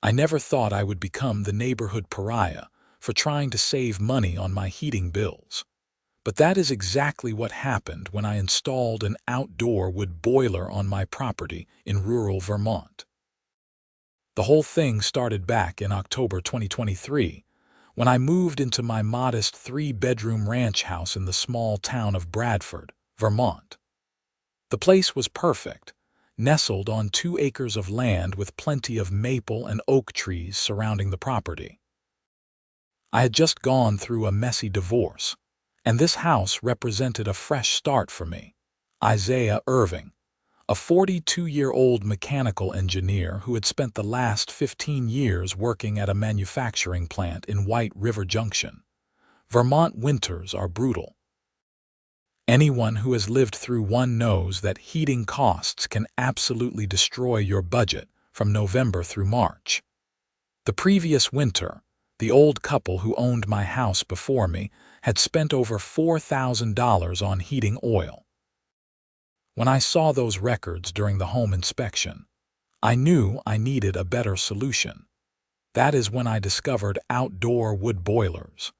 I never thought I would become the neighborhood pariah for trying to save money on my heating bills. But that is exactly what happened when I installed an outdoor wood boiler on my property in rural Vermont. The whole thing started back in October 2023, when I moved into my modest three-bedroom ranch house in the small town of Bradford, Vermont. The place was perfect, nestled on 2 acres of land with plenty of maple and oak trees surrounding the property. I had just gone through a messy divorce, and this house represented a fresh start for me. Irving, a 42-year-old mechanical engineer who had spent the last 15 years working at a manufacturing plant in White River Junction. Vermont winters are brutal. Anyone who has lived through one knows that heating costs can absolutely destroy your budget from November through March. The previous winter, the old couple who owned my house before me had spent over $4,000 on heating oil. When I saw those records during the home inspection, I knew I needed a better solution. That is when I discovered outdoor wood boilers.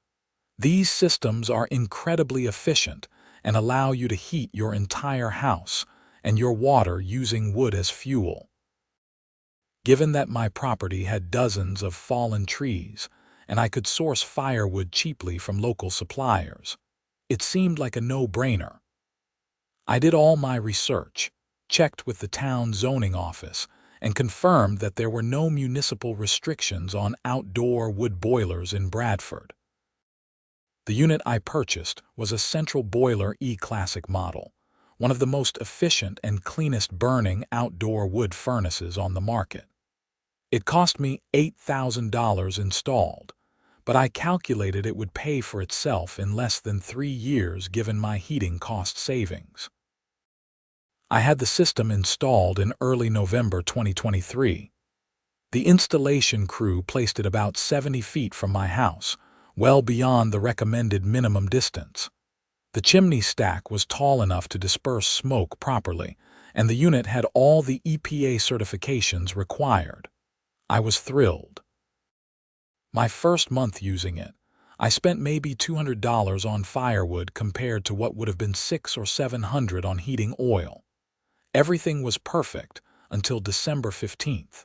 These systems are incredibly efficient and allow you to heat your entire house and your water using wood as fuel. Given that my property had dozens of fallen trees and I could source firewood cheaply from local suppliers, it seemed like a no-brainer. I did all my research, checked with the town zoning office, and confirmed that there were no municipal restrictions on outdoor wood boilers in Bradford. The unit I purchased was a central boiler E-Classic model, one of the most efficient and cleanest burning outdoor wood furnaces on the market. It cost me $8,000 installed, but I calculated it would pay for itself in less than 3 years given my heating cost savings. I had the system installed in early November 2023. The installation crew placed it about 70 feet from my house, well beyond the recommended minimum distance. The chimney stack was tall enough to disperse smoke properly, and the unit had all the EPA certifications required. I was thrilled. My first month using it, I spent maybe $200 on firewood compared to what would have been $600 or $700 on heating oil. Everything was perfect until December 15th.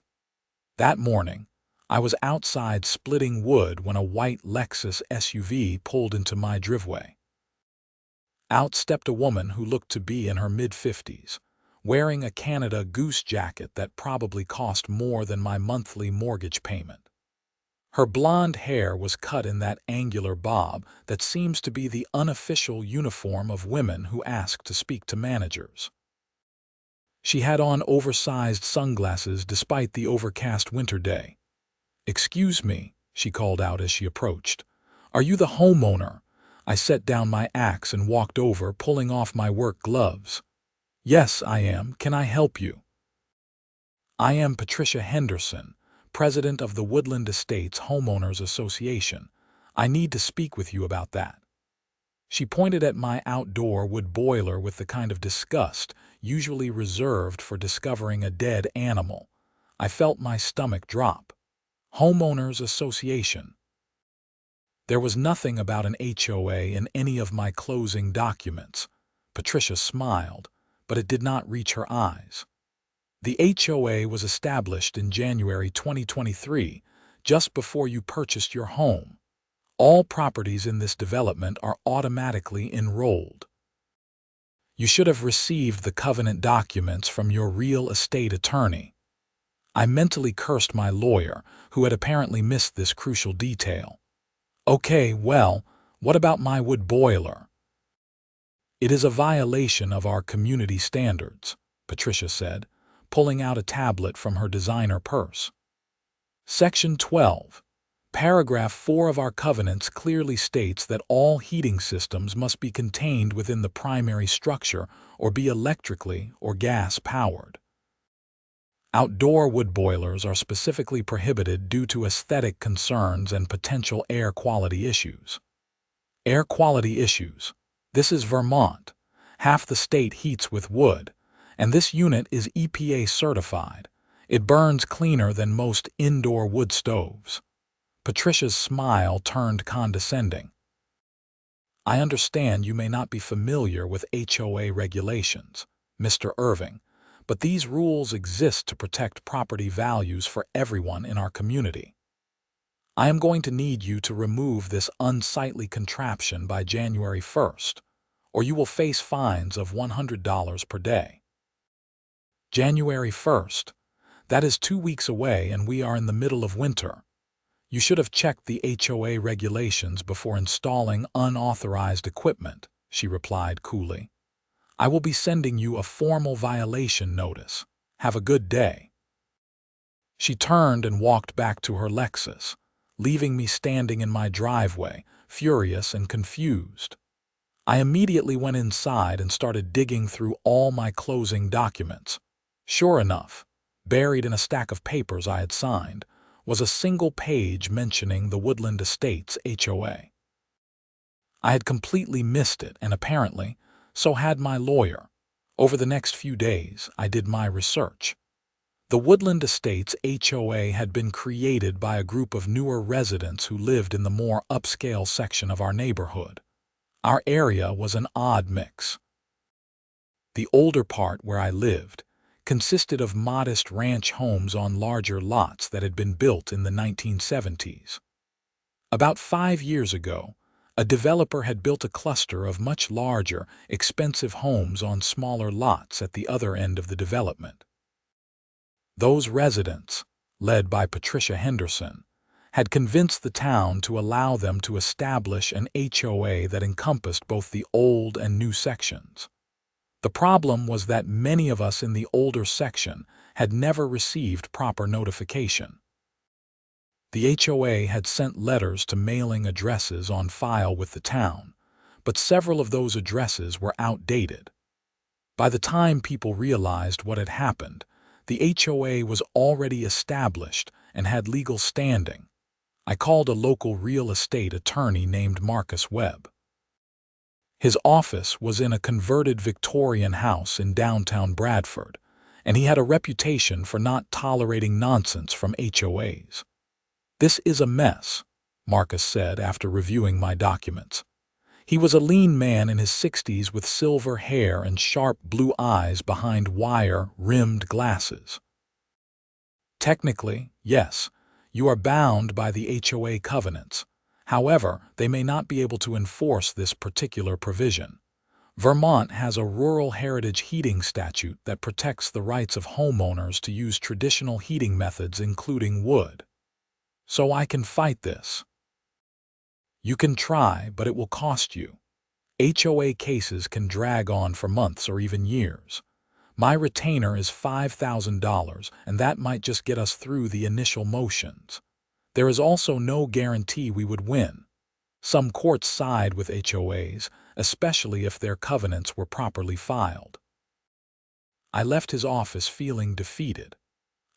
That morning, I was outside splitting wood when a white Lexus SUV pulled into my driveway. Out stepped a woman who looked to be in her mid-50s, wearing a Canada Goose jacket that probably cost more than my monthly mortgage payment. Her blonde hair was cut in that angular bob that seems to be the unofficial uniform of women who ask to speak to managers. She had on oversized sunglasses despite the overcast winter day. "Excuse me," she called out as she approached. "Are you the homeowner?" I set down my axe and walked over, pulling off my work gloves. "Yes, I am. Can I help you?" "I am Patricia Henderson, president of the Woodland Estates Homeowners Association. I need to speak with you about that." She pointed at my outdoor wood boiler with the kind of disgust usually reserved for discovering a dead animal. I felt my stomach drop. Homeowners Association. There was nothing about an HOA in any of my closing documents. Patricia smiled, but it did not reach her eyes. The HOA was established in January 2023, just before you purchased your home. All properties in this development are automatically enrolled. You should have received the covenant documents from your real estate attorney. I mentally cursed my lawyer, who had apparently missed this crucial detail. "Okay, well, what about my wood boiler?" "It is a violation of our community standards," Patricia said, pulling out a tablet from her designer purse. Section 12. Paragraph 4 of our covenants clearly states that all heating systems must be contained within the primary structure or be electrically or gas-powered. Outdoor wood boilers are specifically prohibited due to aesthetic concerns and potential air quality issues. Air quality issues. This is Vermont. Half the state heats with wood, and this unit is EPA certified. It burns cleaner than most indoor wood stoves." Patricia's smile turned condescending. "I understand you may not be familiar with HOA regulations, Mr. Irving, but these rules exist to protect property values for everyone in our community. I am going to need you to remove this unsightly contraption by January 1st, or you will face fines of $100 per day." January 1st? That is 2 weeks away and we are in the middle of winter. You should have checked the HOA regulations before installing unauthorized equipment, she replied coolly. "I will be sending you a formal violation notice. Have a good day." She turned and walked back to her Lexus, leaving me standing in my driveway, furious and confused. I immediately went inside and started digging through all my closing documents. Sure enough, buried in a stack of papers I had signed, was a single page mentioning the Woodland Estates HOA. I had completely missed it, and apparently, so had my lawyer. Over the next few days, I did my research. The Woodland Estates HOA had been created by a group of newer residents who lived in the more upscale section of our neighborhood. Our area was an odd mix. The older part where I lived consisted of modest ranch homes on larger lots that had been built in the 1970s. About 5 years ago, a developer had built a cluster of much larger, expensive homes on smaller lots at the other end of the development. Those residents, led by Patricia Henderson, had convinced the town to allow them to establish an HOA that encompassed both the old and new sections. The problem was that many of us in the older section had never received proper notification. The HOA had sent letters to mailing addresses on file with the town, but several of those addresses were outdated. By the time people realized what had happened, the HOA was already established and had legal standing. I called a local real estate attorney named Marcus Webb. His office was in a converted Victorian house in downtown Bradford, and he had a reputation for not tolerating nonsense from HOAs. "This is a mess," Marcus said after reviewing my documents. He was a lean man in his 60s with silver hair and sharp blue eyes behind wire-rimmed glasses. "Technically, yes, you are bound by the HOA covenants. However, they may not be able to enforce this particular provision. Vermont has a rural heritage heating statute that protects the rights of homeowners to use traditional heating methods including wood. So I can fight this." "You can try, but it will cost you. HOA cases can drag on for months or even years. My retainer is $5,000, and that might just get us through the initial motions. There is also no guarantee we would win. Some courts side with HOAs, especially if their covenants were properly filed." I left his office feeling defeated.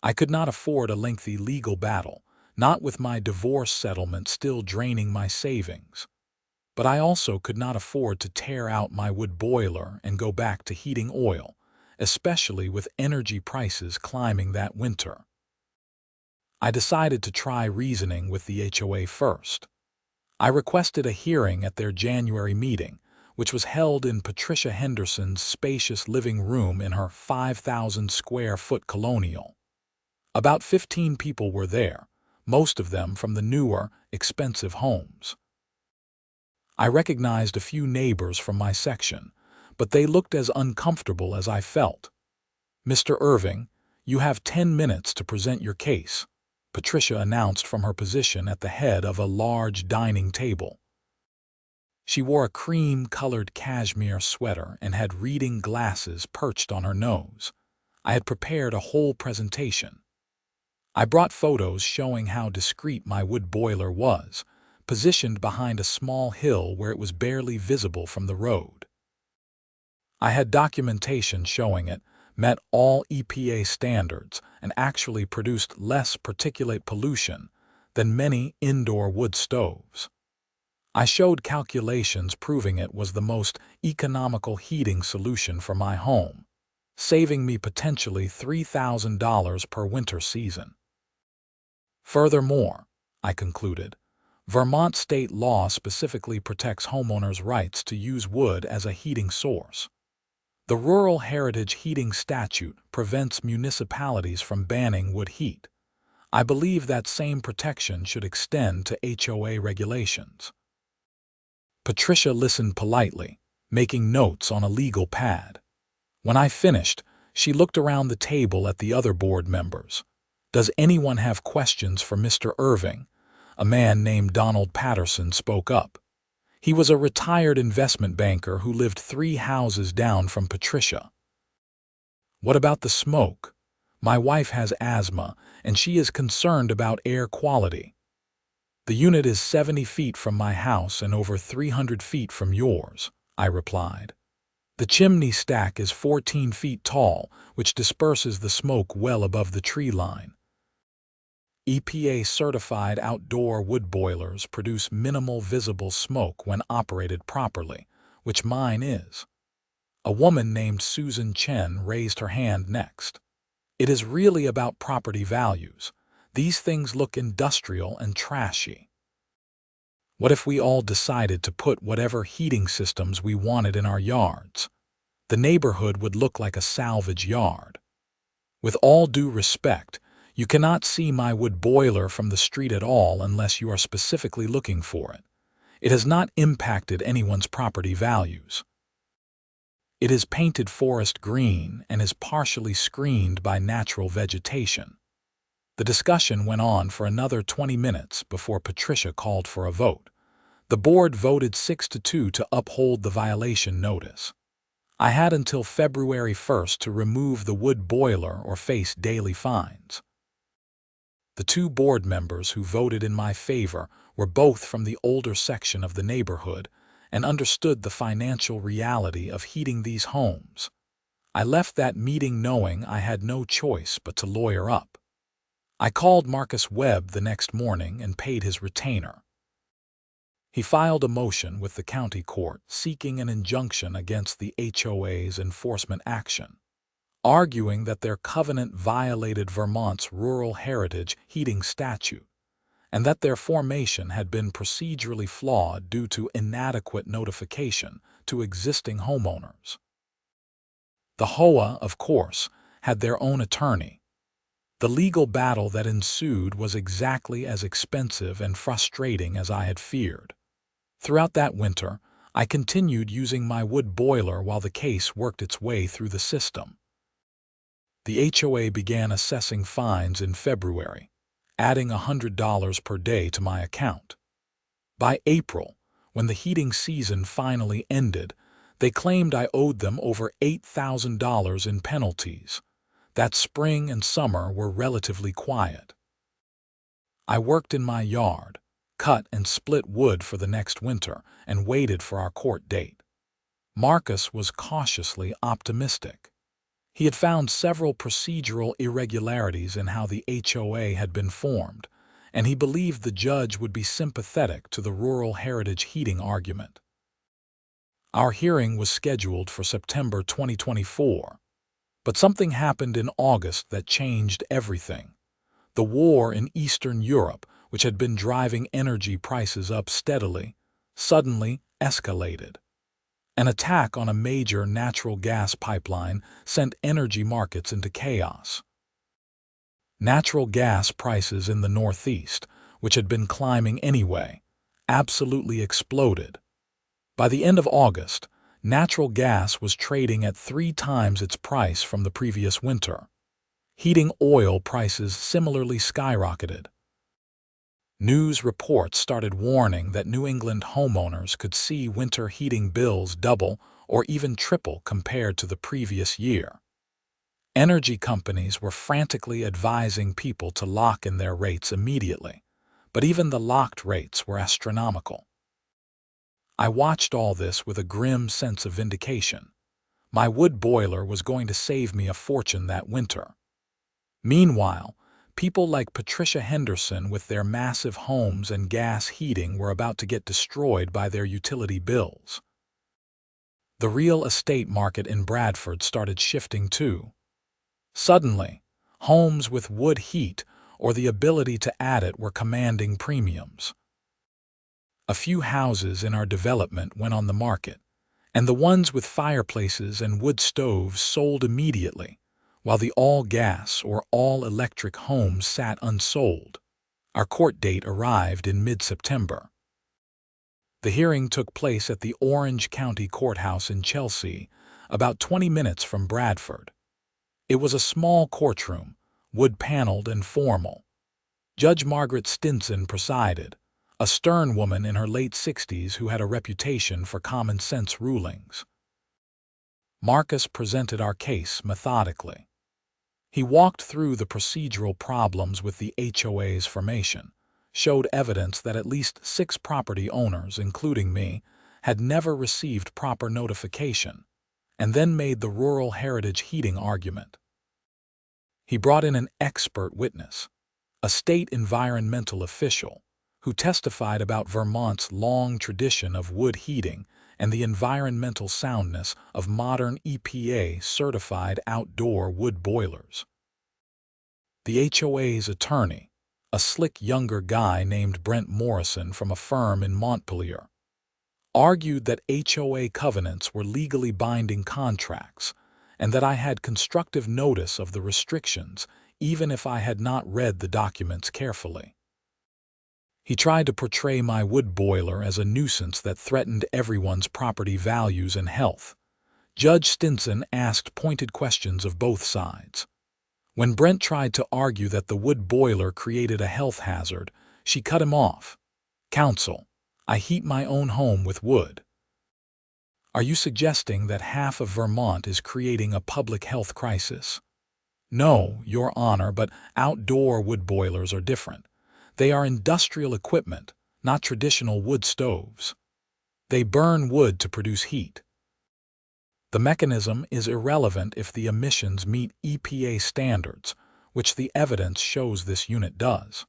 I could not afford a lengthy legal battle, not with my divorce settlement still draining my savings. But I also could not afford to tear out my wood boiler and go back to heating oil, especially with energy prices climbing that winter. I decided to try reasoning with the HOA first. I requested a hearing at their January meeting, which was held in Patricia Henderson's spacious living room in her 5,000-square-foot colonial. About 15 people were there, most of them from the newer, expensive homes. I recognized a few neighbors from my section, but they looked as uncomfortable as I felt. "Mr. Irving, you have 10 minutes to present your case," Patricia announced from her position at the head of a large dining table. She wore a cream-colored cashmere sweater and had reading glasses perched on her nose. I had prepared a whole presentation. I brought photos showing how discreet my wood boiler was, positioned behind a small hill where it was barely visible from the road. I had documentation showing it met all EPA standards and actually produced less particulate pollution than many indoor wood stoves. I showed calculations proving it was the most economical heating solution for my home. saving me potentially $3,000 per winter season. Furthermore, I concluded, Vermont state law specifically protects homeowners' rights to use wood as a heating source. The Rural Heritage Heating Statute prevents municipalities from banning wood heat. I believe that same protection should extend to HOA regulations. Patricia listened politely, making notes on a legal pad. When I finished, she looked around the table at the other board members. "Does anyone have questions for Mr. Irving?" A man named Donald Patterson spoke up. He was a retired investment banker who lived 3 houses down from Patricia. "What about the smoke? My wife has asthma, and she is concerned about air quality." "The unit is 70 feet from my house and over 300 feet from yours," I replied. "The chimney stack is 14 feet tall, which disperses the smoke well above the tree line. EPA-certified outdoor wood boilers produce minimal visible smoke when operated properly, which mine is." A woman named Susan Chen raised her hand next. "It is really about property values. These things look industrial and trashy. What if we all decided to put whatever heating systems we wanted in our yards? The neighborhood would look like a salvage yard. With all due respect, you cannot see my wood boiler from the street at all unless you are specifically looking for it. It has not impacted anyone's property values. It is painted forest green and is partially screened by natural vegetation." The discussion went on for another 20 minutes before Patricia called for a vote. The board voted 6-2 to uphold the violation notice. I had until February 1st to remove the wood boiler or face daily fines. The 2 board members who voted in my favor were both from the older section of the neighborhood and understood the financial reality of heating these homes. I left that meeting knowing I had no choice but to lawyer up. I called Marcus Webb the next morning and paid his retainer. He filed a motion with the county court seeking an injunction against the HOA's enforcement action, arguing that their covenant violated Vermont's Rural Heritage Heating Statute and that their formation had been procedurally flawed due to inadequate notification to existing homeowners. The HOA, of course, had their own attorney. The legal battle that ensued was exactly as expensive and frustrating as I had feared. Throughout that winter, I continued using my wood boiler while the case worked its way through the system. The HOA began assessing fines in February, adding $100 per day to my account. By April, when the heating season finally ended, they claimed I owed them over $8,000 in penalties. That spring and summer were relatively quiet. I worked in my yard, cut and split wood for the next winter, and waited for our court date. Marcus was cautiously optimistic. He had found several procedural irregularities in how the HOA had been formed, and he believed the judge would be sympathetic to the rural heritage heating argument. Our hearing was scheduled for September 2024, but something happened in August that changed everything. The war in Eastern Europe, which had been driving energy prices up steadily, suddenly escalated. An attack on a major natural gas pipeline sent energy markets into chaos. Natural gas prices in the Northeast, which had been climbing anyway, absolutely exploded. By the end of August, natural gas was trading at 3 times its price from the previous winter. Heating oil prices similarly skyrocketed. News reports started warning that New England homeowners could see winter heating bills double or even triple compared to the previous year. Energy companies were frantically advising people to lock in their rates immediately, but even the locked rates were astronomical. I watched all this with a grim sense of vindication. My wood boiler was going to save me a fortune that winter. Meanwhile, people like Patricia Henderson with their massive homes and gas heating were about to get destroyed by their utility bills. The real estate market in Bradford started shifting too. Suddenly, homes with wood heat or the ability to add it were commanding premiums. A few houses in our development went on the market, and the ones with fireplaces and wood stoves sold immediately, while the all-gas or all-electric homes sat unsold. Our court date arrived in mid-September. The hearing took place at the Orange County Courthouse in Chelsea, about 20 minutes from Bradford. It was a small courtroom, wood-paneled and formal. Judge Margaret Stinson presided, a stern woman in her late 60s who had a reputation for common-sense rulings. Marcus presented our case methodically. He walked through the procedural problems with the HOA's formation, showed evidence that at least 6 property owners, including me, had never received proper notification, and then made the rural heritage heating argument. He brought in an expert witness, a state environmental official, who testified about Vermont's long tradition of wood heating and the environmental soundness of modern EPA-certified outdoor wood boilers. The HOA's attorney, a slick younger guy named Brent Morrison from a firm in Montpelier, argued that HOA covenants were legally binding contracts and that I had constructive notice of the restrictions even if I had not read the documents carefully. He tried to portray my wood boiler as a nuisance that threatened everyone's property values and health. Judge Stinson asked pointed questions of both sides. When Brent tried to argue that the wood boiler created a health hazard, she cut him off. "Counsel, I heat my own home with wood. Are you suggesting that half of Vermont is creating a public health crisis?" "No, Your Honor, but outdoor wood boilers are different. They are industrial equipment, not traditional wood stoves. They burn wood to produce heat. The mechanism is irrelevant if the emissions meet EPA standards, which the evidence shows this unit does."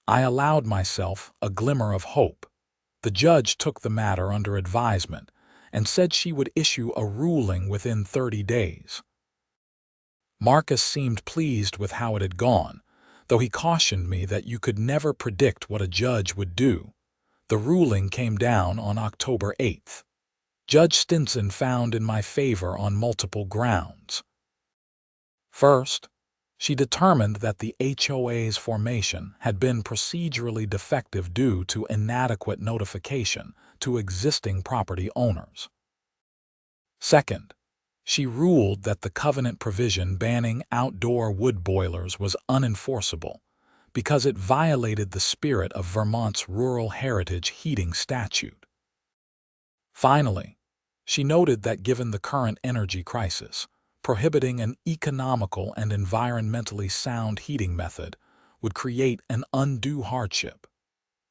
I allowed myself a glimmer of hope. The judge took the matter under advisement and said she would issue a ruling within 30 days. Marcus seemed pleased with how it had gone, though he cautioned me that you could never predict what a judge would do. The ruling came down on October 8th. Judge Stinson found in my favor on multiple grounds. First, she determined that the HOA's formation had been procedurally defective due to inadequate notification to existing property owners. Second, she ruled that the covenant provision banning outdoor wood boilers was unenforceable because it violated the spirit of Vermont's rural heritage heating statute. Finally, she noted that given the current energy crisis, prohibiting an economical and environmentally sound heating method would create an undue hardship.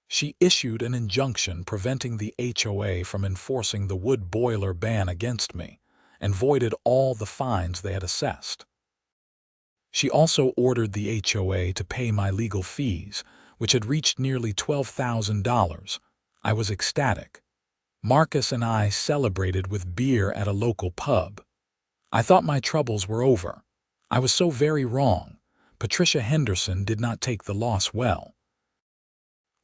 She issued an injunction preventing the HOA from enforcing the wood boiler ban against me and voided all the fines they had assessed. She also ordered the HOA to pay my legal fees, which had reached nearly $12,000. I was ecstatic. Marcus and I celebrated with beer at a local pub. I thought my troubles were over. I was so very wrong. Patricia Henderson did not take the loss well.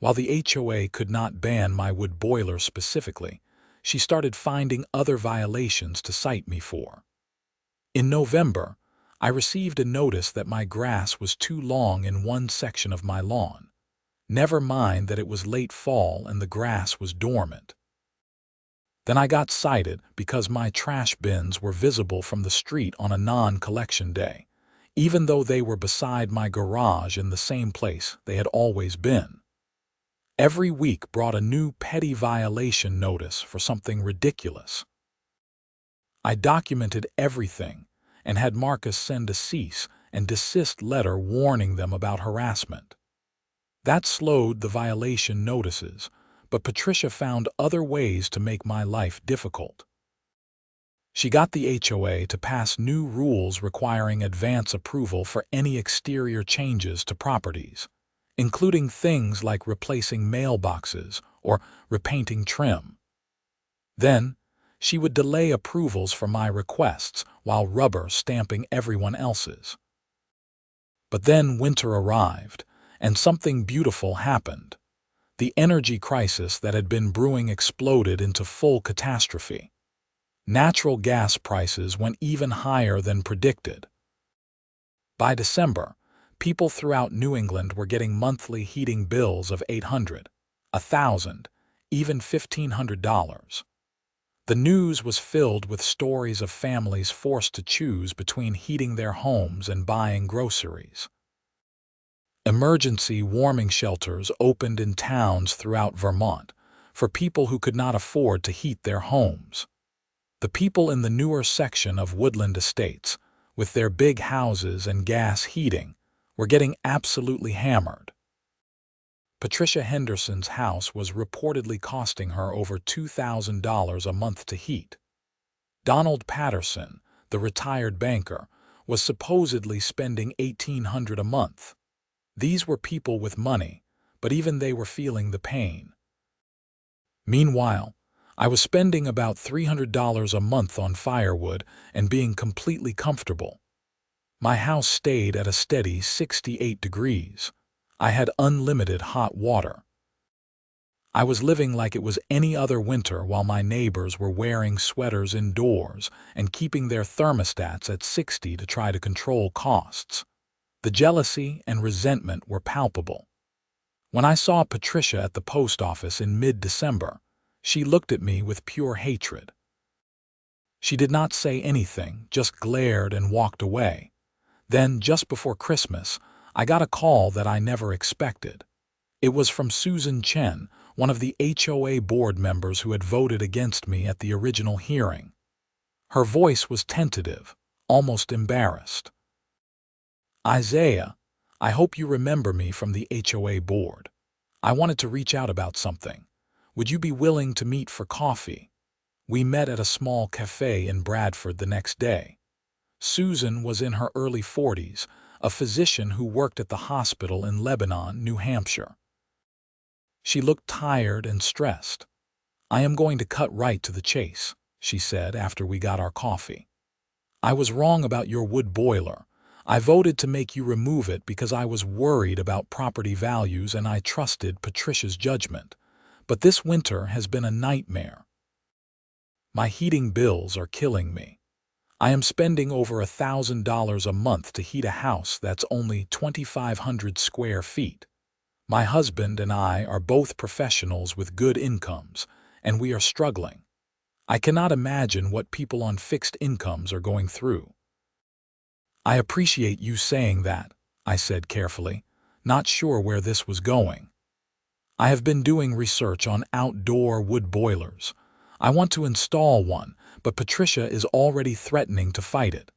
While the HOA could not ban my wood boiler specifically, she started finding other violations to cite me for. In November, I received a notice that my grass was too long in one section of my lawn. Never mind that it was late fall and the grass was dormant. Then I got cited because my trash bins were visible from the street on a non-collection day, even though they were beside my garage in the same place they had always been. Every week brought a new petty violation notice for something ridiculous. I documented everything and had Marcus send a cease and desist letter warning them about harassment. That slowed the violation notices, but Patricia found other ways to make my life difficult. She got the HOA to pass new rules requiring advance approval for any exterior changes to properties, including things like replacing mailboxes or repainting trim. Then, She would delay approvals for my requests while rubber stamping everyone else's. But then winter arrived, and something beautiful happened. The energy crisis that had been brewing exploded into full catastrophe. Natural gas prices went even higher than predicted. By December, people throughout New England were getting monthly heating bills of $800, $1,000, even $1,500. The news was filled with stories of families forced to choose between heating their homes and buying groceries. Emergency warming shelters opened in towns throughout Vermont for people who could not afford to heat their homes. The people in the newer section of Woodland Estates, with their big houses and gas heating, were getting absolutely hammered. Patricia Henderson's house was reportedly costing her over $2,000 a month to heat. Donald Patterson, the retired banker, was supposedly spending $1,800 a month. These were people with money, but even they were feeling the pain. Meanwhile, I was spending about $300 a month on firewood and being completely comfortable. My house stayed at a steady 68 degrees. I had unlimited hot water. I was living like it was any other winter while my neighbors were wearing sweaters indoors and keeping their thermostats at 60 to try to control costs. The jealousy and resentment were palpable. When I saw Patricia at the post office in mid-December, she looked at me with pure hatred. She did not say anything, just glared and walked away. Then, just before Christmas, I got a call that I never expected. It was from Susan Chen, one of the HOA board members who had voted against me at the original hearing. Her voice was tentative, almost embarrassed. "Isaiah, I hope you remember me from the HOA board. I wanted to reach out about something. Would you be willing to meet for coffee?" We met at a small cafe in Bradford the next day. Susan was in her early 40s, a physician who worked at the hospital in Lebanon, New Hampshire. She looked tired and stressed. "I am going to cut right to the chase," she said after we got our coffee. "I was wrong about your wood boiler. I voted to make you remove it because I was worried about property values and I trusted Patricia's judgment. But this winter has been a nightmare. My heating bills are killing me. I am spending over $1,000 a month to heat a house that's only 2,500 square feet. My husband and I are both professionals with good incomes, and we are struggling. I cannot imagine what people on fixed incomes are going through." "I appreciate you saying that," I said carefully, not sure where this was going. "I have been doing research on outdoor wood boilers. I want to install one, but Patricia is already threatening to fight it.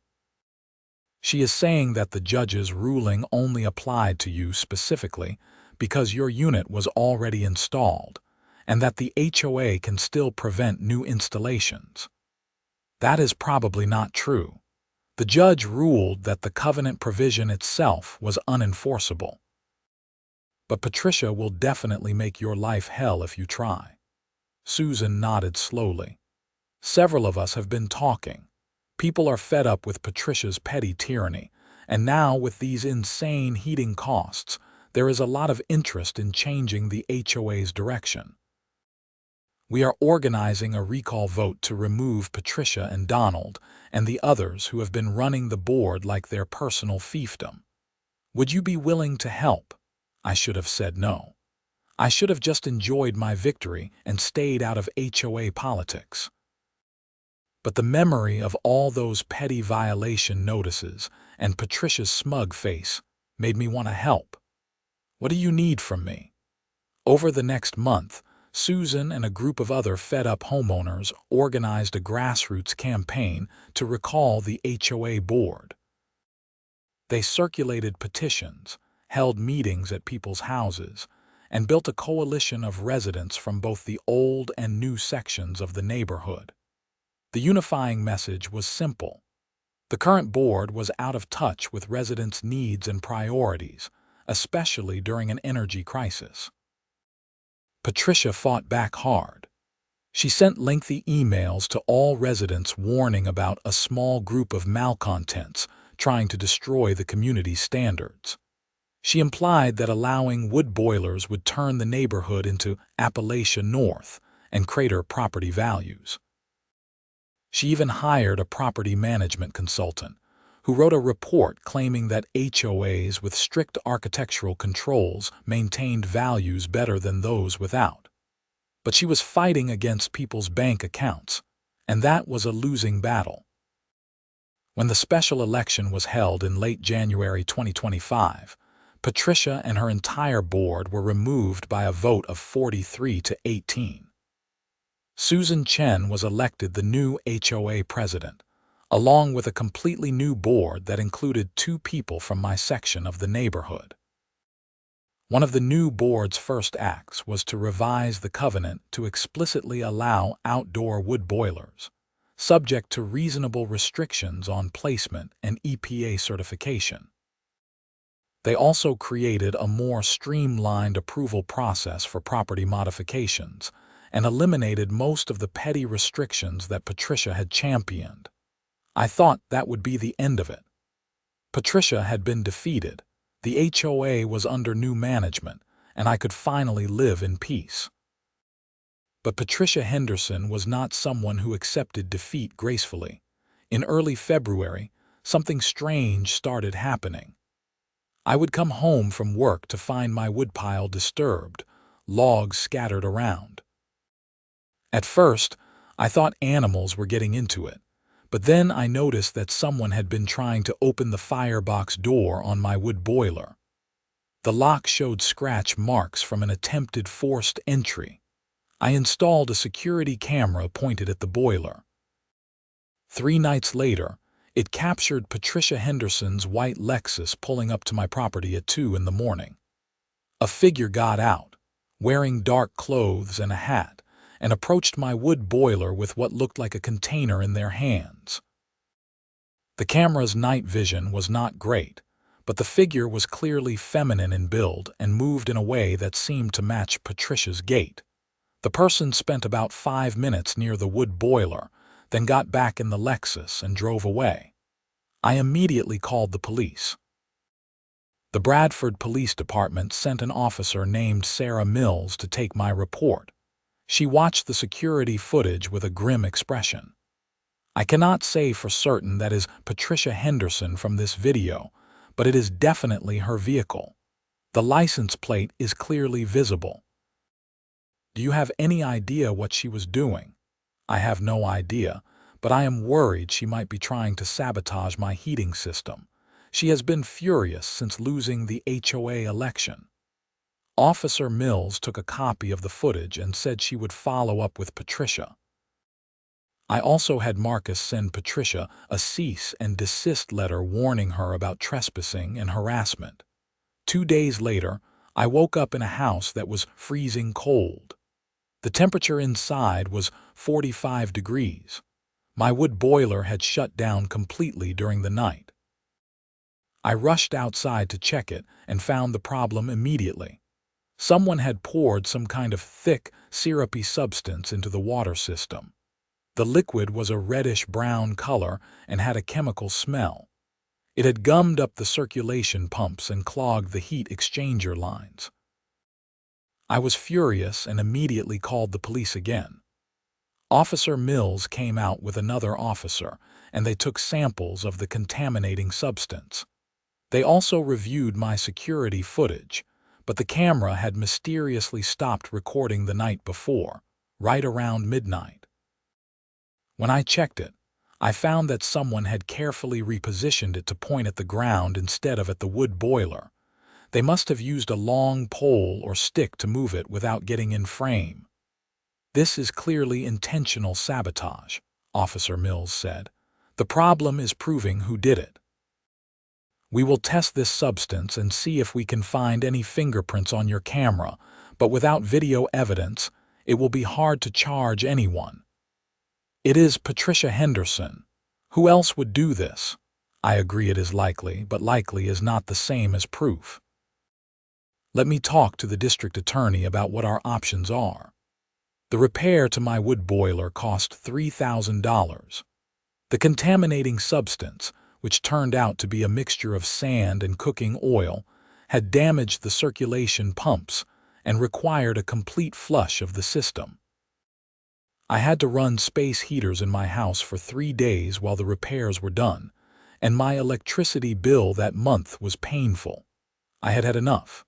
She is saying that the judge's ruling only applied to you specifically because your unit was already installed, and that the HOA can still prevent new installations. That is probably not true. The judge ruled that the covenant provision itself was unenforceable. But Patricia will definitely make your life hell if you try." Susan nodded slowly. "Several of us have been talking. People are fed up with Patricia's petty tyranny, and now with these insane heating costs, there is a lot of interest in changing the HOA's direction. We are organizing a recall vote to remove Patricia and Donald and the others who have been running the board like their personal fiefdom. Would you be willing to help?" I should have said no. I should have just enjoyed my victory and stayed out of HOA politics. But the memory of all those petty violation notices and Patricia's smug face made me want to help. "What do you need from me?" Over the next month, Susan and a group of other fed-up homeowners organized a grassroots campaign to recall the HOA board. They circulated petitions, held meetings at people's houses, and built a coalition of residents from both the old and new sections of the neighborhood. The unifying message was simple. The current board was out of touch with residents' needs and priorities, especially during an energy crisis. Patricia fought back hard. She sent lengthy emails to all residents warning about a small group of malcontents trying to destroy the community's standards. She implied that allowing wood boilers would turn the neighborhood into Appalachia North and crater property values. She even hired a property management consultant who wrote a report claiming that HOAs with strict architectural controls maintained values better than those without. But she was fighting against people's bank accounts, and that was a losing battle. When the special election was held in late January 2025, Patricia and her entire board were removed by a vote of 43 to 18. Susan Chen was elected the new HOA president, along with a completely new board that included 2 people from my section of the neighborhood. One of the new board's first acts was to revise the covenant to explicitly allow outdoor wood boilers, subject to reasonable restrictions on placement and EPA certification. They also created a more streamlined approval process for property modifications and eliminated most of the petty restrictions that Patricia had championed. I thought that would be the end of it. Patricia had been defeated. The HOA was under new management, and I could finally live in peace. But Patricia Henderson was not someone who accepted defeat gracefully. In early February, something strange started happening. I would come home from work to find my woodpile disturbed, logs scattered around. At first, I thought animals were getting into it, but then I noticed that someone had been trying to open the firebox door on my wood boiler. The lock showed scratch marks from an attempted forced entry. I installed a security camera pointed at the boiler. 3 nights later, it captured Patricia Henderson's white Lexus pulling up to my property at 2 in the morning. A figure got out, wearing dark clothes and a hat, and approached my wood boiler with what looked like a container in their hands. The camera's night vision was not great, but the figure was clearly feminine in build and moved in a way that seemed to match Patricia's gait. The person spent about 5 minutes near the wood boiler, then got back in the Lexus and drove away. I immediately called the police. The Bradford Police Department sent an officer named Sarah Mills to take my report. She watched the security footage with a grim expression. I cannot say for certain that is Patricia Henderson from this video, but it is definitely her vehicle. The license plate is clearly visible. Do you have any idea what she was doing? I have no idea, but I am worried she might be trying to sabotage my heating system. She has been furious since losing the HOA election. Officer Mills took a copy of the footage and said she would follow up with Patricia. I also had Marcus send Patricia a cease and desist letter warning her about trespassing and harassment. 2 days later, I woke up in a house that was freezing cold. The temperature inside was 45 degrees. My wood boiler had shut down completely during the night. I rushed outside to check it and found the problem immediately. Someone had poured some kind of thick, syrupy substance into the water system. The liquid was a reddish-brown color and had a chemical smell. It had gummed up the circulation pumps and clogged the heat exchanger lines. I was furious and immediately called the police again. Officer Mills came out with another officer, and they took samples of the contaminating substance. They also reviewed my security footage, but the camera had mysteriously stopped recording the night before, right around midnight. When I checked it, I found that someone had carefully repositioned it to point at the ground instead of at the wood boiler. They must have used a long pole or stick to move it without getting in frame. This is clearly intentional sabotage, Officer Mills said. The problem is proving who did it. We will test this substance and see if we can find any fingerprints on your camera, but without video evidence, it will be hard to charge anyone. It is Patricia Henderson. Who else would do this? I agree it is likely, but likely is not the same as proof. Let me talk to the district attorney about what our options are. The repair to my wood boiler cost $3,000. The contaminating substance, which turned out to be a mixture of sand and cooking oil, had damaged the circulation pumps and required a complete flush of the system. I had to run space heaters in my house for 3 days while the repairs were done, and my electricity bill that month was painful. I had had enough.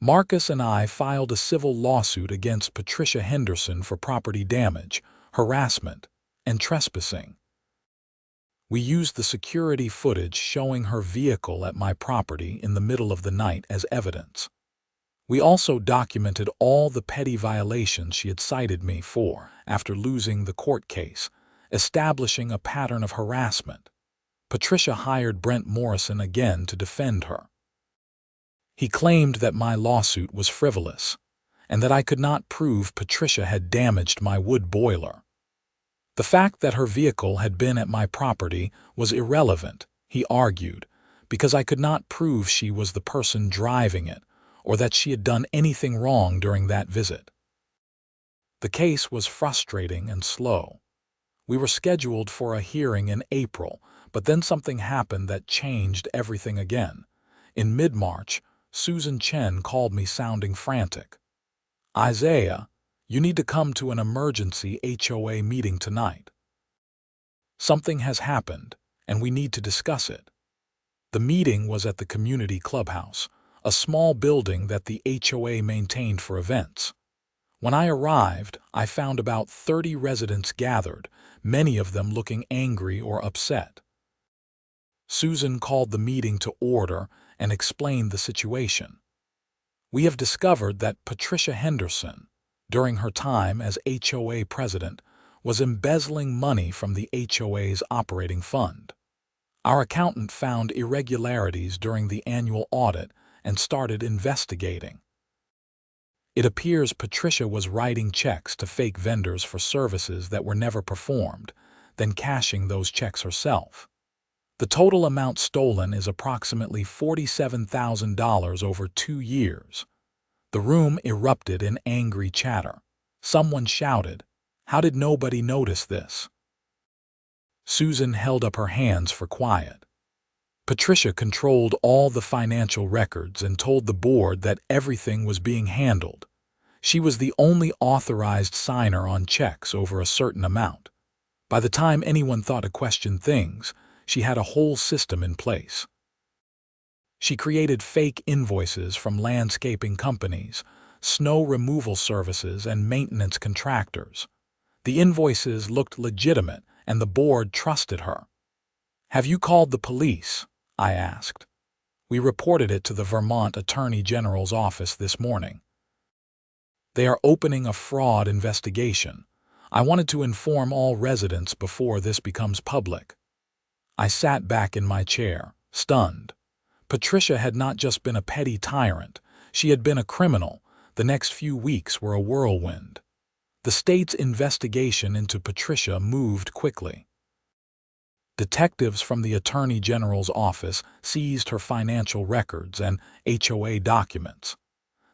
Marcus and I filed a civil lawsuit against Patricia Henderson for property damage, harassment, and trespassing. We used the security footage showing her vehicle at my property in the middle of the night as evidence. We also documented all the petty violations she had cited me for after losing the court case, establishing a pattern of harassment. Patricia hired Brent Morrison again to defend her. He claimed that my lawsuit was frivolous, and that I could not prove Patricia had damaged my wood boiler. The fact that her vehicle had been at my property was irrelevant, he argued, because I could not prove she was the person driving it, or that she had done anything wrong during that visit. The case was frustrating and slow. We were scheduled for a hearing in April, but then something happened that changed everything again. In mid-March, Susan Chen called me sounding frantic. "Isaiah, you need to come to an emergency HOA meeting tonight. Something has happened, and we need to discuss it." The meeting was at the community clubhouse, a small building that the HOA maintained for events. When I arrived, I found about 30 residents gathered, many of them looking angry or upset. Susan called the meeting to order and explained the situation. "We have discovered that Patricia Henderson, during her time as HOA president, was embezzling money from the HOA's operating fund. Our accountant found irregularities during the annual audit and started investigating. It appears Patricia was writing checks to fake vendors for services that were never performed, then cashing those checks herself. The total amount stolen is approximately $47,000 over 2 years. The room erupted in angry chatter. Someone shouted, "How did nobody notice this?" Susan held up her hands for quiet. Patricia controlled all the financial records and told the board that everything was being handled. She was the only authorized signer on checks over a certain amount. By the time anyone thought to question things, she had a whole system in place. She created fake invoices from landscaping companies, snow removal services, and maintenance contractors. The invoices looked legitimate, and the board trusted her. "Have you called the police?" I asked. "We reported it to the Vermont Attorney General's office this morning. They are opening a fraud investigation. I wanted to inform all residents before this becomes public." I sat back in my chair, stunned. Patricia had not just been a petty tyrant, she had been a criminal. The next few weeks were a whirlwind. The state's investigation into Patricia moved quickly. Detectives from the Attorney General's office seized her financial records and HOA documents.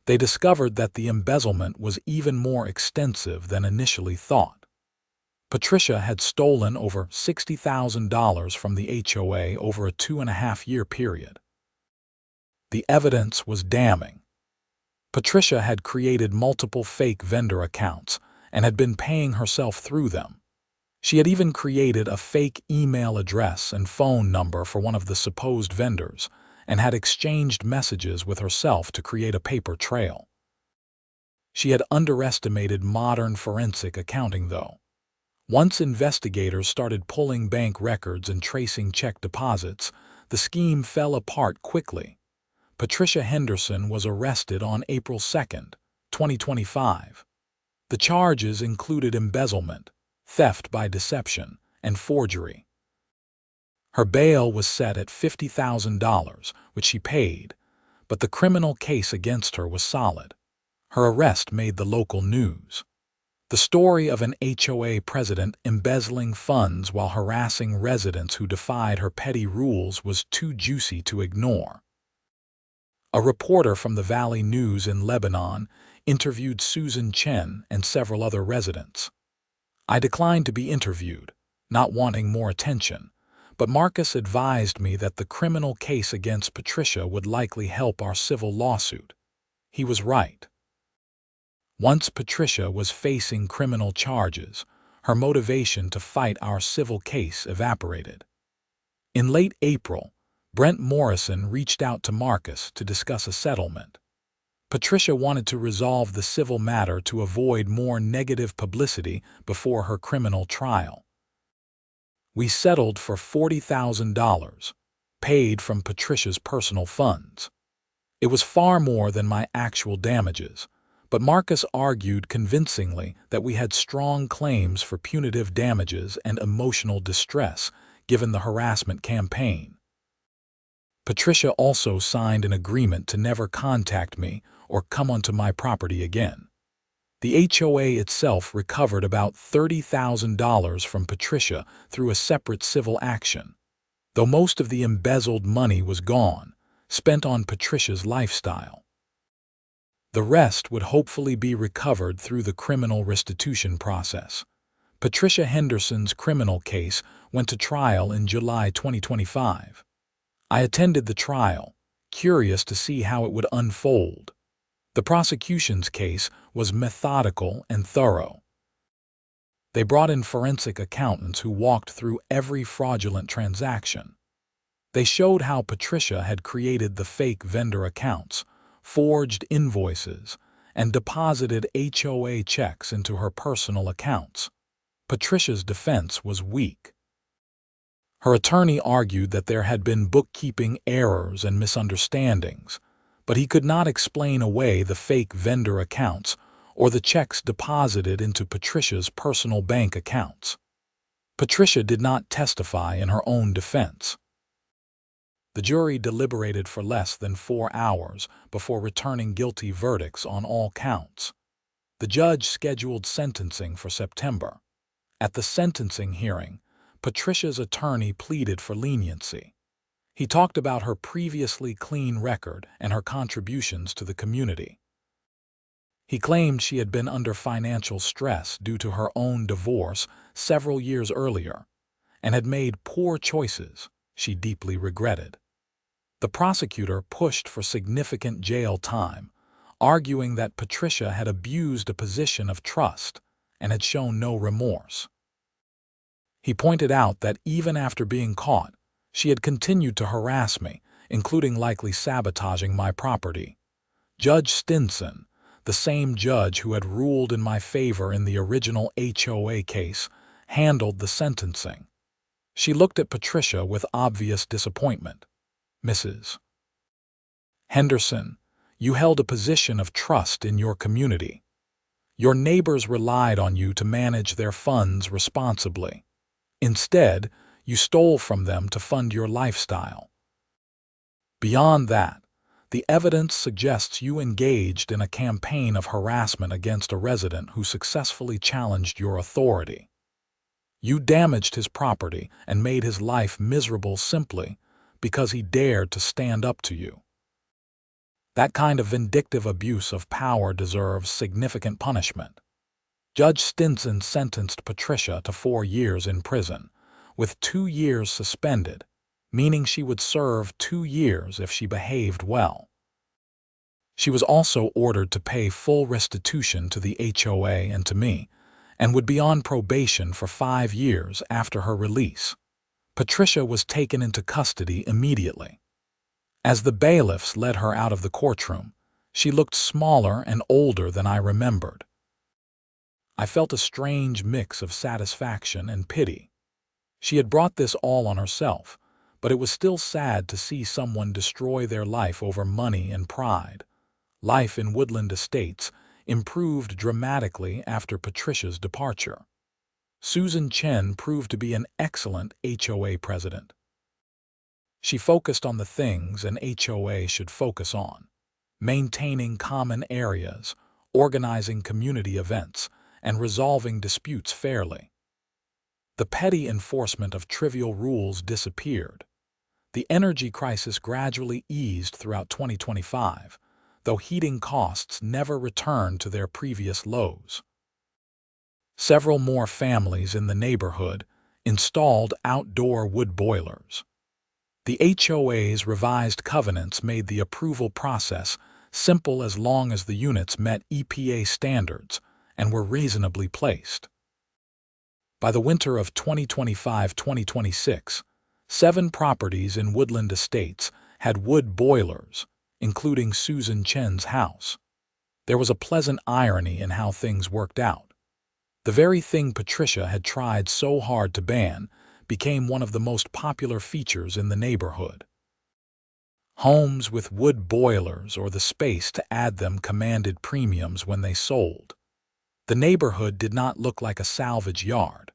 They discovered that the embezzlement was even more extensive than initially thought. Patricia had stolen over $60,000 from the HOA over a 2.5-year period. The evidence was damning. Patricia had created multiple fake vendor accounts and had been paying herself through them. She had even created a fake email address and phone number for one of the supposed vendors and had exchanged messages with herself to create a paper trail. She had underestimated modern forensic accounting, though. Once investigators started pulling bank records and tracing check deposits, the scheme fell apart quickly. Patricia Henderson was arrested on April 2, 2025. The charges included embezzlement, theft by deception, and forgery. Her bail was set at $50,000, which she paid, but the criminal case against her was solid. Her arrest made the local news. The story of an HOA president embezzling funds while harassing residents who defied her petty rules was too juicy to ignore. A reporter from the Valley News in Lebanon interviewed Susan Chen and several other residents. I declined to be interviewed, not wanting more attention, but Marcus advised me that the criminal case against Patricia would likely help our civil lawsuit. He was right. Once Patricia was facing criminal charges, her motivation to fight our civil case evaporated. In late April, Brent Morrison reached out to Marcus to discuss a settlement. Patricia wanted to resolve the civil matter to avoid more negative publicity before her criminal trial. We settled for $40,000, paid from Patricia's personal funds. It was far more than my actual damages, but Marcus argued convincingly that we had strong claims for punitive damages and emotional distress given the harassment campaign. Patricia also signed an agreement to never contact me or come onto my property again. The HOA itself recovered about $30,000 from Patricia through a separate civil action, though most of the embezzled money was gone, spent on Patricia's lifestyle. The rest would hopefully be recovered through the criminal restitution process. Patricia Henderson's criminal case went to trial in July 2025. I attended the trial, curious to see how it would unfold. The prosecution's case was methodical and thorough. They brought in forensic accountants who walked through every fraudulent transaction. They showed how Patricia had created the fake vendor accounts, forged invoices, and deposited HOA checks into her personal accounts. Patricia's defense was weak. Her attorney argued that there had been bookkeeping errors and misunderstandings, but he could not explain away the fake vendor accounts or the checks deposited into Patricia's personal bank accounts. Patricia did not testify in her own defense. The jury deliberated for less than 4 hours before returning guilty verdicts on all counts. The judge scheduled sentencing for September. At the sentencing hearing, Patricia's attorney pleaded for leniency. He talked about her previously clean record and her contributions to the community. He claimed she had been under financial stress due to her own divorce several years earlier and had made poor choices she deeply regretted. The prosecutor pushed for significant jail time, arguing that Patricia had abused a position of trust and had shown no remorse. He pointed out that even after being caught, she had continued to harass me, including likely sabotaging my property. Judge Stinson, the same judge who had ruled in my favor in the original HOA case, handled the sentencing. She looked at Patricia with obvious disappointment. "Mrs. Henderson, you held a position of trust in your community. Your neighbors relied on you to manage their funds responsibly. Instead, you stole from them to fund your lifestyle. Beyond that, the evidence suggests you engaged in a campaign of harassment against a resident who successfully challenged your authority. You damaged his property and made his life miserable simply because he dared to stand up to you. That kind of vindictive abuse of power deserves significant punishment." Judge Stinson sentenced Patricia to 4 years in prison, with 2 years suspended, meaning she would serve 2 years if she behaved well. She was also ordered to pay full restitution to the HOA and to me, and would be on probation for 5 years after her release. Patricia was taken into custody immediately. As the bailiffs led her out of the courtroom, she looked smaller and older than I remembered. I felt a strange mix of satisfaction and pity. She had brought this all on herself, but it was still sad to see someone destroy their life over money and pride. Life in Woodland Estates improved dramatically after Patricia's departure. Susan Chen proved to be an excellent HOA president. She focused on the things an HOA should focus on: maintaining common areas, organizing community events, and resolving disputes fairly. The petty enforcement of trivial rules disappeared. The energy crisis gradually eased throughout 2025. though heating costs never returned to their previous lows. Several more families in the neighborhood installed outdoor wood boilers. The HOA's revised covenants made the approval process simple as long as the units met EPA standards and were reasonably placed. By the winter of 2025-2026, 7 properties in Woodland Estates had wood boilers, including Susan Chen's house. There was a pleasant irony in how things worked out. The very thing Patricia had tried so hard to ban became one of the most popular features in the neighborhood. Homes with wood boilers or the space to add them commanded premiums when they sold. The neighborhood did not look like a salvage yard.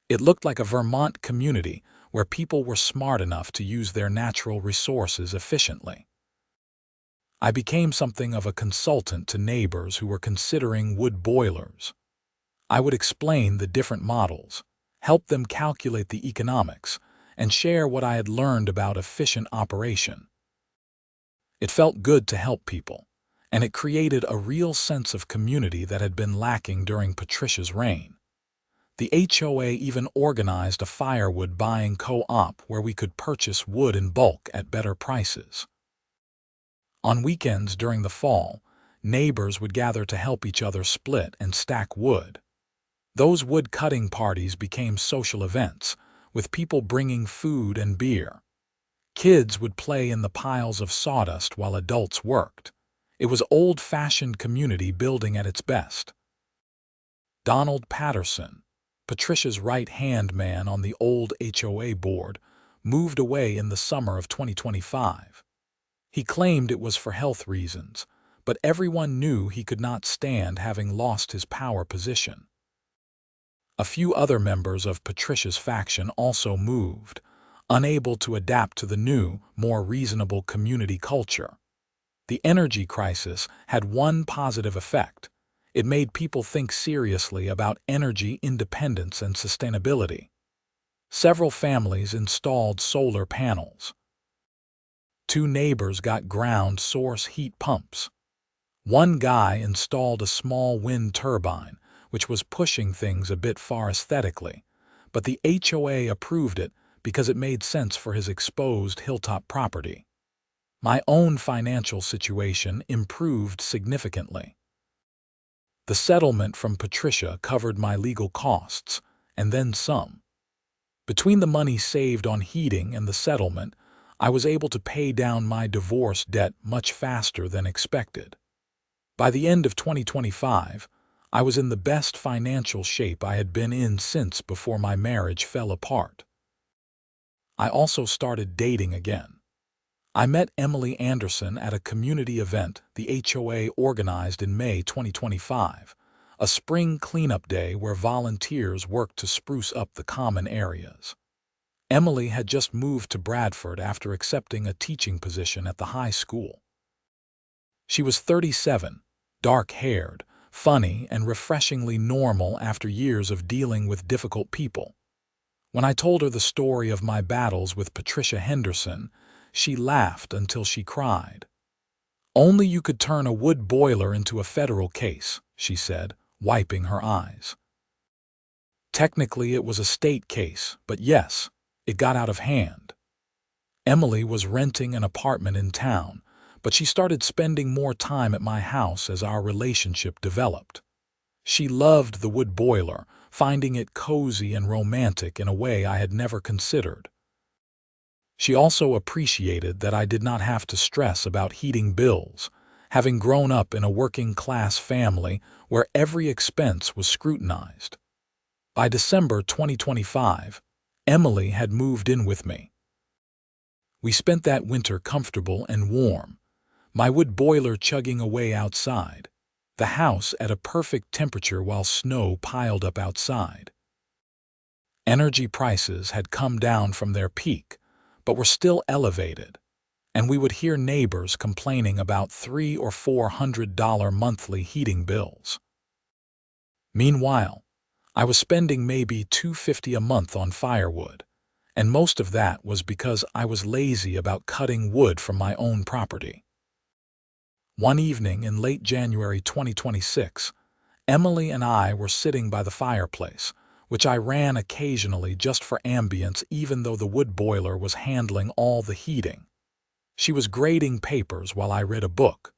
It looked like a Vermont community where people were smart enough to use their natural resources efficiently. I became something of a consultant to neighbors who were considering wood boilers. I would explain the different models, help them calculate the economics, and share what I had learned about efficient operation. It felt good to help people, and it created a real sense of community that had been lacking during Patricia's reign. The HOA even organized a firewood buying co-op where we could purchase wood in bulk at better prices. On weekends during the fall, neighbors would gather to help each other split and stack wood. Those wood-cutting parties became social events, with people bringing food and beer. Kids would play in the piles of sawdust while adults worked. It was old-fashioned community building at its best. Donald Patterson, Patricia's right-hand man on the old HOA board, moved away in the summer of 2025. He claimed it was for health reasons, but everyone knew he could not stand having lost his power position. A few other members of Patricia's faction also moved, unable to adapt to the new, more reasonable community culture. The energy crisis had one positive effect. It made people think seriously about energy independence and sustainability. Several families installed solar panels. 2 neighbors got ground source heat pumps. One guy installed a small wind turbine, which was pushing things a bit far aesthetically, but the HOA approved it because it made sense for his exposed hilltop property. My own financial situation improved significantly. The settlement from Patricia covered my legal costs, and then some. Between the money saved on heating and the settlement, I was able to pay down my divorce debt much faster than expected. By the end of 2025, I was in the best financial shape I had been in since before my marriage fell apart. I also started dating again. I met Emily Anderson at a community event the HOA organized in May 2025, a spring cleanup day where volunteers worked to spruce up the common areas. Emily had just moved to Bradford after accepting a teaching position at the high school. She was 37, dark-haired, funny, and refreshingly normal after years of dealing with difficult people. When I told her the story of my battles with Patricia Henderson, she laughed until she cried. "Only you could turn a wood boiler into a federal case," she said, wiping her eyes. Technically, it was a state case, but yes, it got out of hand. Emily was renting an apartment in town, but she started spending more time at my house as our relationship developed. She loved the wood boiler, finding it cozy and romantic in a way I had never considered. She also appreciated that I did not have to stress about heating bills, having grown up in a working-class family where every expense was scrutinized. By December 2025, Emily had moved in with me. We spent that winter comfortable and warm, my wood boiler chugging away outside, the house at a perfect temperature while snow piled up outside. Energy prices had come down from their peak, but were still elevated, and we would hear neighbors complaining about $300 or $400 monthly heating bills. Meanwhile, I was spending maybe $250 a month on firewood, and most of that was because I was lazy about cutting wood from my own property. One evening in late January 2026, Emily and I were sitting by the fireplace, which I ran occasionally just for ambience even though the wood boiler was handling all the heating. She was grading papers while I read a book.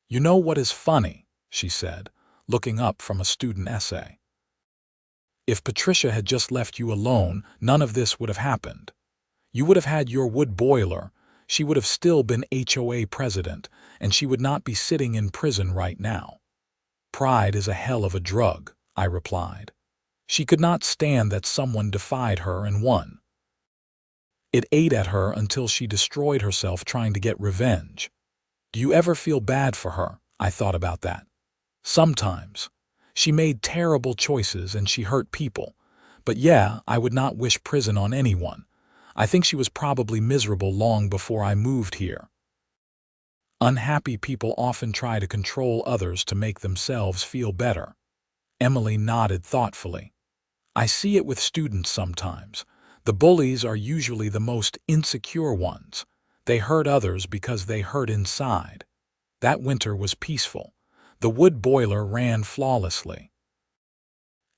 "You know what is funny?" she said, looking up from a student essay. "If Patricia had just left you alone, none of this would have happened. You would have had your wood boiler, she would have still been HOA president, and she would not be sitting in prison right now." "Pride is a hell of a drug," I replied. She could not stand that someone defied her and won. It ate at her until she destroyed herself trying to get revenge. Do you ever feel bad for her? I thought about that. Sometimes. She made terrible choices and she hurt people. But yeah, I would not wish prison on anyone. I think she was probably miserable long before I moved here. Unhappy people often try to control others to make themselves feel better. Emily nodded thoughtfully. I see it with students sometimes. The bullies are usually the most insecure ones. They hurt others because they hurt inside. That winter was peaceful. The wood boiler ran flawlessly.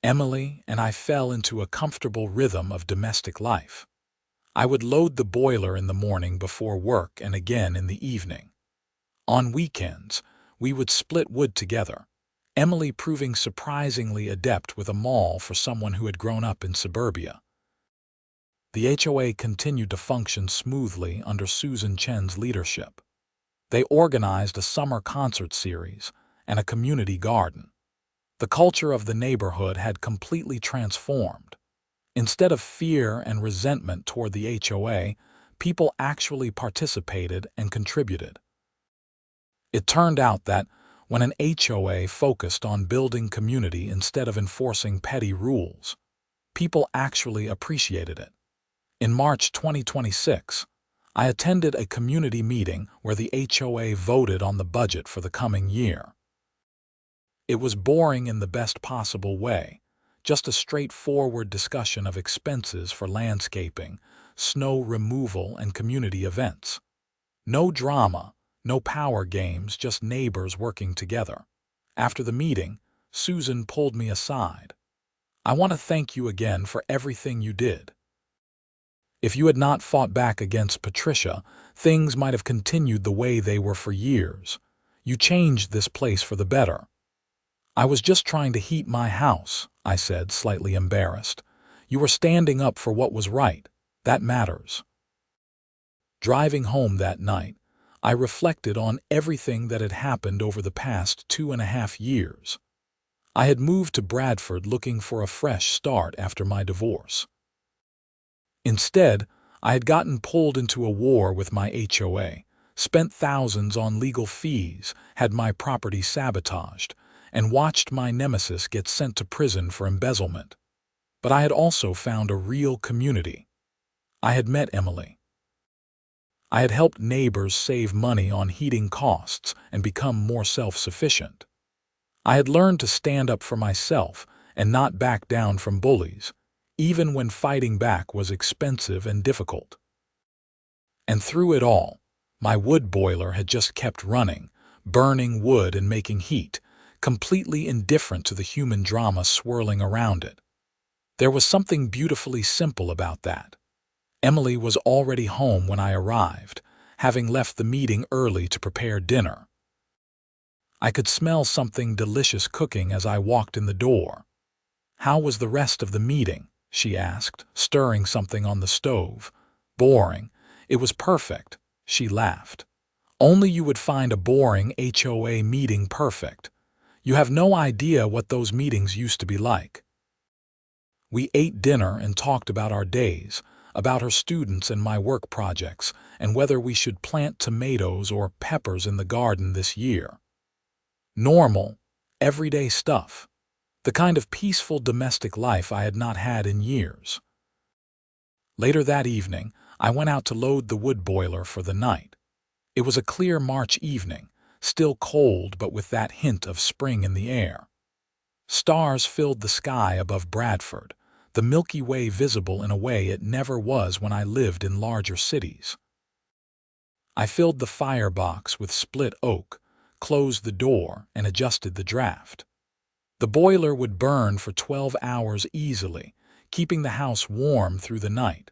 Emily and I fell into a comfortable rhythm of domestic life. I would load the boiler in the morning before work and again in the evening. On weekends, we would split wood together, Emily proving surprisingly adept with a maul for someone who had grown up in suburbia. The HOA continued to function smoothly under Susan Chen's leadership. They organized a summer concert series and a community garden. The culture of the neighborhood had completely transformed. Instead of fear and resentment toward the HOA, people actually participated and contributed. It turned out that when an HOA focused on building community instead of enforcing petty rules, people actually appreciated it. In March 2026, I attended a community meeting where the HOA voted on the budget for the coming year. It was boring in the best possible way, just a straightforward discussion of expenses for landscaping, snow removal, and community events. No drama, no power games, just neighbors working together. After the meeting, Susan pulled me aside. "I want to thank you again for everything you did. If you had not fought back against Patricia, things might have continued the way they were for years. You changed this place for the better." "I was just trying to heat my house," I said, slightly embarrassed. "You were standing up for what was right. That matters." Driving home that night, I reflected on everything that had happened over the past 2.5 years. I had moved to Bradford looking for a fresh start after my divorce. Instead, I had gotten pulled into a war with my HOA, spent thousands on legal fees, had my property sabotaged, and watched my nemesis get sent to prison for embezzlement. But I had also found a real community. I had met Emily. I had helped neighbors save money on heating costs and become more self-sufficient. I had learned to stand up for myself and not back down from bullies, even when fighting back was expensive and difficult. And through it all, my wood boiler had just kept running, burning wood and making heat, completely indifferent to the human drama swirling around it. There was something beautifully simple about that. Emily was already home when I arrived, having left the meeting early to prepare dinner. I could smell something delicious cooking as I walked in the door. "How was the rest of the meeting?" she asked, stirring something on the stove. "Boring. It was perfect," she laughed. "Only you would find a boring HOA meeting perfect. You have no idea what those meetings used to be like." We ate dinner and talked about our days, about her students and my work projects, and whether we should plant tomatoes or peppers in the garden this year. Normal, everyday stuff. The kind of peaceful domestic life I had not had in years. Later that evening, I went out to load the wood boiler for the night. It was a clear March evening, still cold but with that hint of spring in the air. Stars filled the sky above Bradford, the Milky Way visible in a way it never was when I lived in larger cities. I filled the firebox with split oak, closed the door, and adjusted the draft. The boiler would burn for 12 hours easily, keeping the house warm through the night.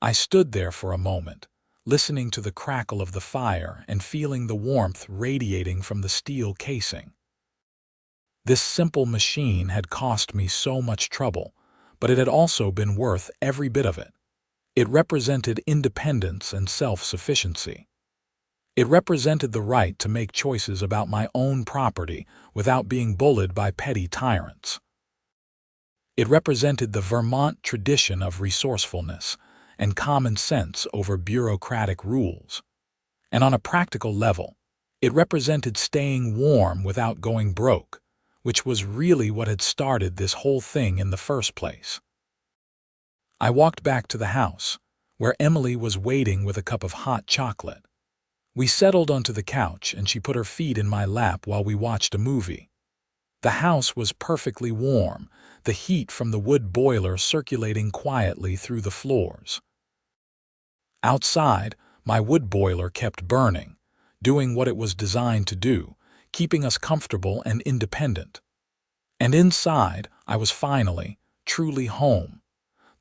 I stood there for a moment, listening to the crackle of the fire and feeling the warmth radiating from the steel casing. This simple machine had cost me so much trouble, but it had also been worth every bit of it. It represented independence and self-sufficiency. It represented the right to make choices about my own property without being bullied by petty tyrants. It represented the Vermont tradition of resourcefulness and common sense over bureaucratic rules. And on a practical level, it represented staying warm without going broke, which was really what had started this whole thing in the first place. I walked back to the house, where Emily was waiting with a cup of hot chocolate. We settled onto the couch and she put her feet in my lap while we watched a movie. The house was perfectly warm, the heat from the wood boiler circulating quietly through the floors. Outside, my wood boiler kept burning, doing what it was designed to do, keeping us comfortable and independent. And inside, I was finally, truly home.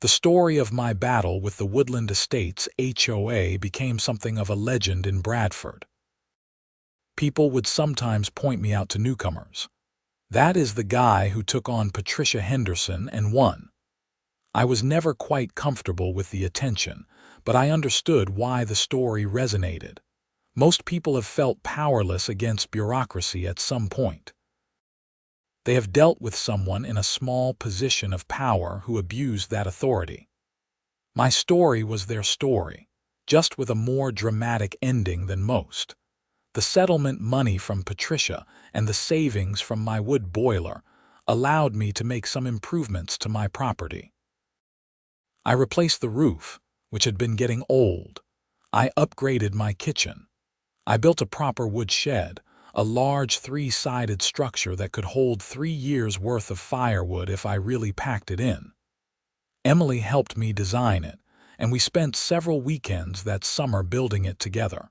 The story of my battle with the Woodland Estates HOA became something of a legend in Bradford. People would sometimes point me out to newcomers. That is the guy who took on Patricia Henderson and won. I was never quite comfortable with the attention, but I understood why the story resonated. Most people have felt powerless against bureaucracy at some point. They have dealt with someone in a small position of power who abused that authority. My story was their story, just with a more dramatic ending than most. The settlement money from Patricia and the savings from my wood boiler allowed me to make some improvements to my property. I replaced the roof, which had been getting old. I upgraded my kitchen. I built a proper wood shed, a large 3-sided structure that could hold 3 years' worth of firewood if I really packed it in. Emily helped me design it, and we spent several weekends that summer building it together.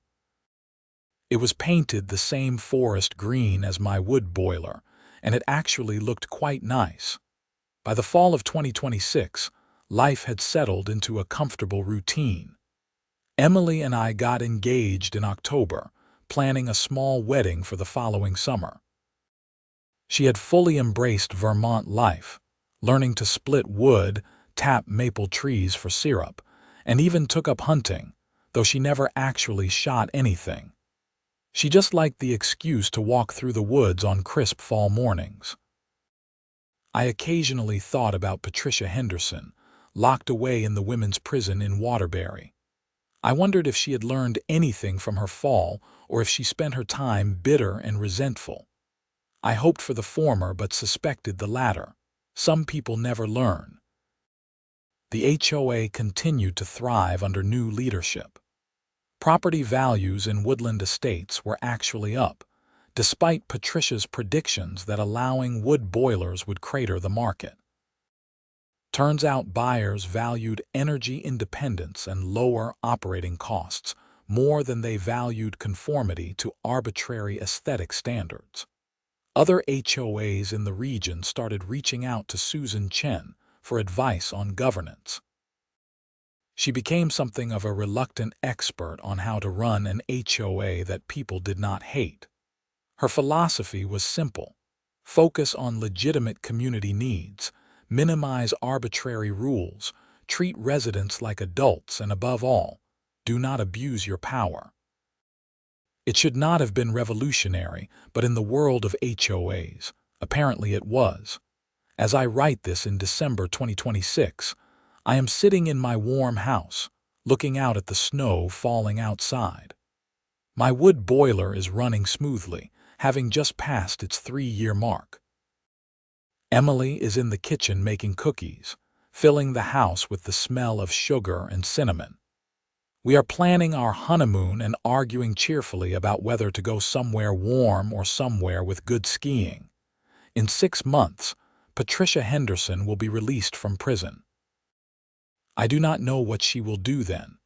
It was painted the same forest green as my wood boiler, and it actually looked quite nice. By the fall of 2026, life had settled into a comfortable routine. Emily and I got engaged in October, planning a small wedding for the following summer. She had fully embraced Vermont life, learning to split wood, tap maple trees for syrup, and even took up hunting, though she never actually shot anything. She just liked the excuse to walk through the woods on crisp fall mornings. I occasionally thought about Patricia Henderson, locked away in the women's prison in Waterbury. I wondered if she had learned anything from her fall or if she spent her time bitter and resentful. I hoped for the former but suspected the latter. Some people never learn. The HOA continued to thrive under new leadership. Property values in Woodland Estates were actually up, despite Patricia's predictions that allowing wood boilers would crater the market. Turns out buyers valued energy independence and lower operating costs more than they valued conformity to arbitrary aesthetic standards. Other HOAs in the region started reaching out to Susan Chen for advice on governance. She became something of a reluctant expert on how to run an HOA that people did not hate. Her philosophy was simple: focus on legitimate community needs, minimize arbitrary rules, treat residents like adults, and above all, do not abuse your power. It should not have been revolutionary, but in the world of HOAs, apparently it was. As I write this in December 2026, I am sitting in my warm house, looking out at the snow falling outside. My wood boiler is running smoothly, having just passed its 3-year mark. Emily is in the kitchen making cookies, filling the house with the smell of sugar and cinnamon. We are planning our honeymoon and arguing cheerfully about whether to go somewhere warm or somewhere with good skiing. In 6 months, Patricia Henderson will be released from prison. I do not know what she will do then.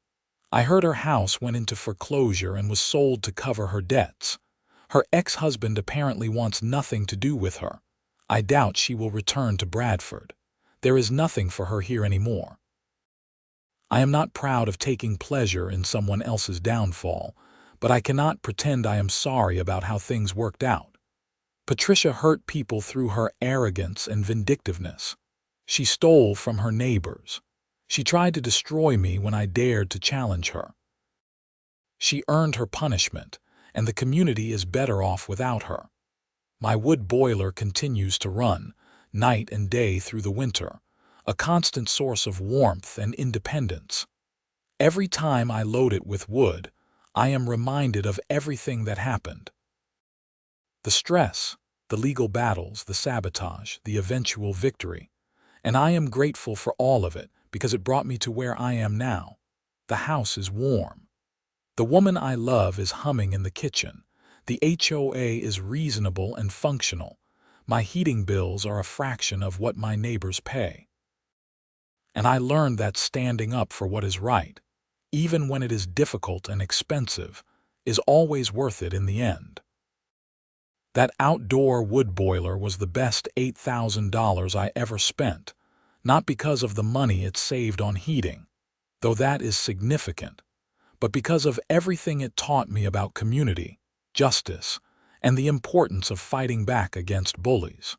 I heard her house went into foreclosure and was sold to cover her debts. Her ex-husband apparently wants nothing to do with her. I doubt she will return to Bradford. There is nothing for her here anymore. I am not proud of taking pleasure in someone else's downfall, but I cannot pretend I am sorry about how things worked out. Patricia hurt people through her arrogance and vindictiveness. She stole from her neighbors. She tried to destroy me when I dared to challenge her. She earned her punishment, and the community is better off without her. My wood boiler continues to run, night and day through the winter, a constant source of warmth and independence. Every time I load it with wood, I am reminded of everything that happened. The stress, the legal battles, the sabotage, the eventual victory. And I am grateful for all of it because it brought me to where I am now. The house is warm. The woman I love is humming in the kitchen. The HOA is reasonable and functional. My heating bills are a fraction of what my neighbors pay. And I learned that standing up for what is right, even when it is difficult and expensive, is always worth it in the end. That outdoor wood boiler was the best $8,000 I ever spent, not because of the money it saved on heating, though that is significant, but because of everything it taught me about community, justice, and the importance of fighting back against bullies.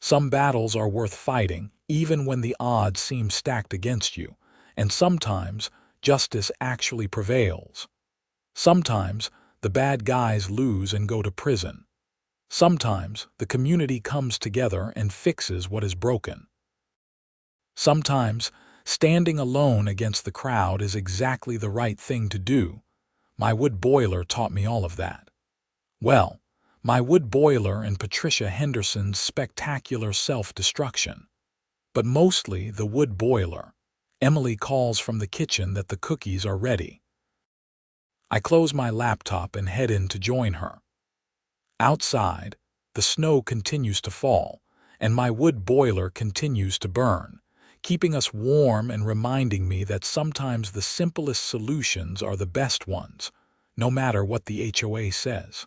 Some battles are worth fighting, even when the odds seem stacked against you, and sometimes justice actually prevails. Sometimes the bad guys lose and go to prison. Sometimes the community comes together and fixes what is broken. Sometimes standing alone against the crowd is exactly the right thing to do. My wood boiler taught me all of that. Well, my wood boiler and Patricia Henderson's spectacular self-destruction. But mostly the wood boiler. Emily calls from the kitchen that the cookies are ready. I close my laptop and head in to join her. Outside, the snow continues to fall, and my wood boiler continues to burn, keeping us warm and reminding me that sometimes the simplest solutions are the best ones, no matter what the HOA says.